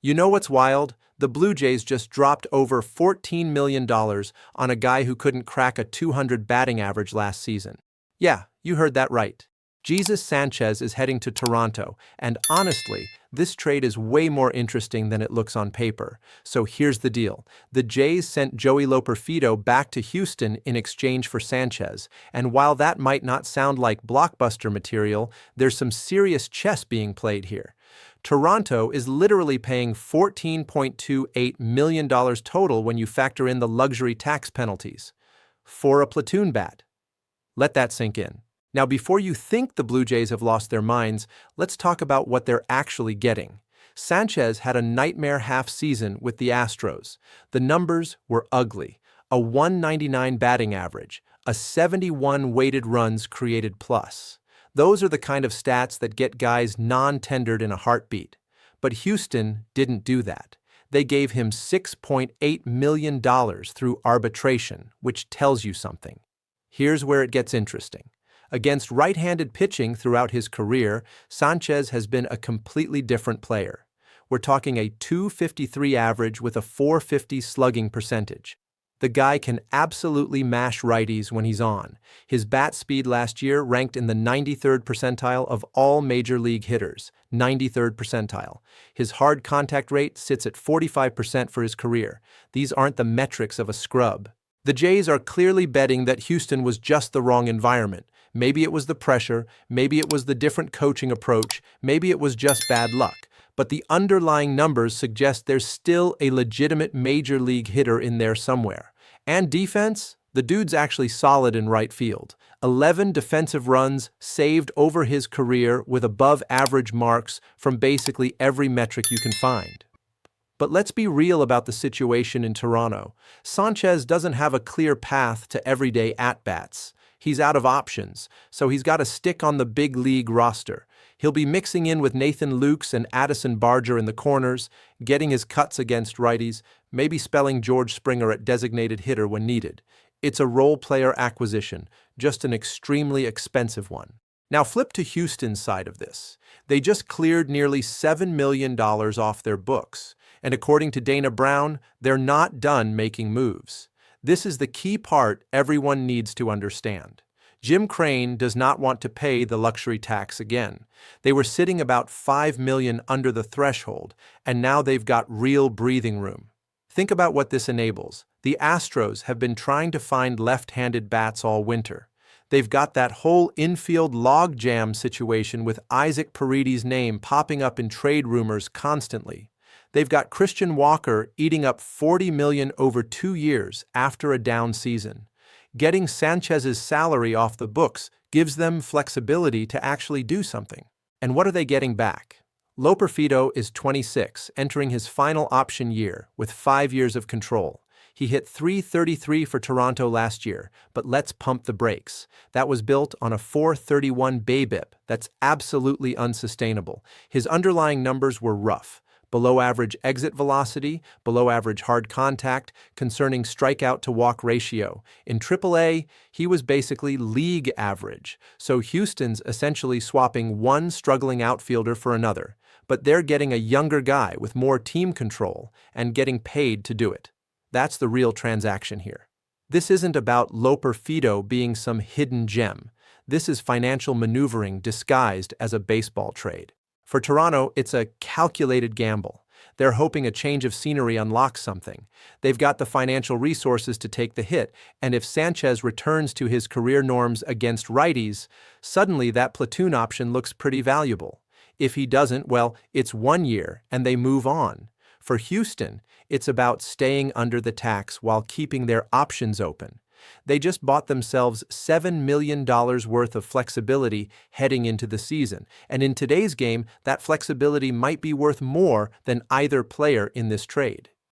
You know what's wild? The Blue Jays just dropped over $14 million on a guy who couldn't crack a 200 batting average last season. Yeah, you heard that right. Jesús Sánchez is heading to Toronto, and honestly, this trade is way more interesting than it looks on paper. So here's the deal. The Jays sent Joey Loperfido back to Houston in exchange for Sánchez, and while that might not sound like blockbuster material, there's some serious chess being played here. Toronto is literally paying $14.28 million total when you factor in the luxury tax penalties. For a platoon bat. Let that sink in. Now, before you think the Blue Jays have lost their minds, let's talk about what they're actually getting. Sánchez had a nightmare half season with the Astros. The numbers were ugly. A 199 batting average, a 71 weighted runs created plus. Those are the kind of stats that get guys non-tendered in a heartbeat. But Houston didn't do that. They gave him $6.8 million through arbitration, which tells you something. Here's where it gets interesting. Against right-handed pitching throughout his career, Sánchez has been a completely different player. We're talking a .253 average with a .450 slugging percentage. The guy can absolutely mash righties when he's on. His bat speed last year ranked in the 93rd percentile of all major league hitters, 93rd percentile. His hard contact rate sits at 45% for his career. These aren't the metrics of a scrub. The Jays are clearly betting that Houston was just the wrong environment. Maybe it was the pressure, maybe it was the different coaching approach, maybe it was just bad luck. But the underlying numbers suggest there's still a legitimate major league hitter in there somewhere. And defense? The dude's actually solid in right field. 11 defensive runs saved over his career with above average marks from basically every metric you can find. But let's be real about the situation in Toronto. Sánchez doesn't have a clear path to everyday at-bats. He's out of options, so he's got to stick on the big league roster. He'll be mixing in with Nathan Lukes and Addison Barger in the corners, getting his cuts against righties, maybe spelling George Springer at designated hitter when needed. It's a role player acquisition, just an extremely expensive one. Now flip to Houston's side of this. They just cleared nearly $7 million off their books, and according to Dana Brown, they're not done making moves. This is the key part everyone needs to understand. Jim Crane does not want to pay the luxury tax again. They were sitting about $5 million under the threshold, and now they've got real breathing room. Think about what this enables. The Astros have been trying to find left-handed bats all winter. They've got that whole infield logjam situation with Isaac Paredes' name popping up in trade rumors constantly. They've got Christian Walker eating up $40 million over 2 years after a down season. Getting Sánchez's salary off the books gives them flexibility to actually do something. And what are they getting back? Loperfido is 26, entering his final option year with 5 years of control. He hit .333 for Toronto last year, but let's pump the brakes. That was built on a .431 BABIP. That's absolutely unsustainable. His underlying numbers were rough. Below average exit velocity, below average hard contact, concerning strikeout to walk ratio. In AAA, he was basically league average. So Houston's essentially swapping one struggling outfielder for another, but they're getting a younger guy with more team control and getting paid to do it. That's the real transaction here. This isn't about Loperfido being some hidden gem. This is financial maneuvering disguised as a baseball trade. For Toronto, it's a calculated gamble. They're hoping a change of scenery unlocks something. They've got the financial resources to take the hit, and if Sánchez returns to his career norms against righties, suddenly that platoon option looks pretty valuable. If he doesn't, well, it's 1 year, and they move on. For Houston, it's about staying under the tax while keeping their options open. They just bought themselves $7 million worth of flexibility heading into the season, and in today's game, that flexibility might be worth more than either player in this trade.